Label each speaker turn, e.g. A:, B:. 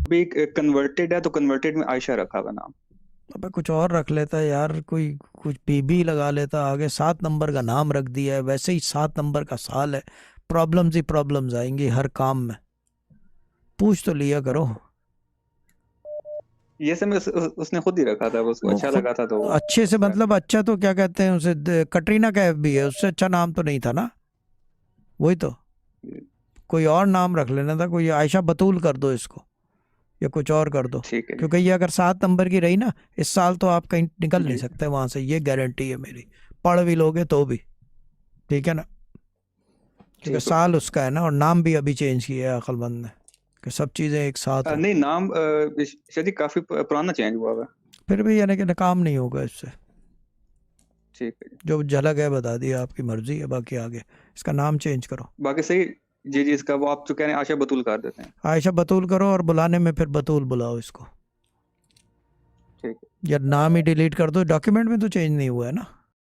A: भी कन्वर्टेड है तो कन्वर्टेड में आयशा रखा हुआ नाम।
B: अबे कुछ और रख लेता यार, कोई कुछ बीबी लगा लेता, आगे 7 नंबर का नाम रख दिया है, वैसे ही 7 नंबर का साल है। प्रॉब्लम्स ही प्रॉब्लम्स आएंगी हर काम में। पूछ तो लिया करो।
A: ये सब उसने खुद ही रखा था, वो उसको
B: वो
A: अच्छा
B: खुद
A: लगा था तो
B: अच्छे से मतलब अच्छा तो क्या कहते हैं उसे, कटरीना कैफ भी है, उससे अच्छा नाम तो नहीं था ना। वही तो, कोई और नाम रख लेना था, कोई आयशा बतूल कर दो इसको, या कुछ और कर दो।
A: ठीक है जी।
B: क्योंकि ये अगर 7 नंबर की रही ना इस साल, तो आप कहीं निकल नहीं
A: जी
B: सकते वहां से, ये गारंटी है मेरी। पढ़ भी लोगे तो भी। ठीक है ना। क्योंकि
A: ठीक है।
B: साल उसका है ना, और नाम भी अभी चेंज किया है अक्लमंद ने, कि सब चीज़ें एक साथ हो।
A: नहीं नाम शायद ही काफी पुराना चेंज हुआ हुआ है।
B: फिर भी यानी कि काम नहीं होगा इससे।
A: ठीक है जी।
B: जो झलक है बता दिया, आपकी मर्जी है, बाकी आगे इसका नाम चेंज करो।
A: बाकी सही। जी जी, इसका वो आप जो कह रहे हैं आशा बतूल कर देते हैं।
B: आयशा बतूल करो, और बुलाने में फिर बतूल बुलाओ इसको।
A: ठीक है।
B: या नाम ही डिलीट कर दो, डॉक्यूमेंट में तो चेंज नहीं हुआ है ना।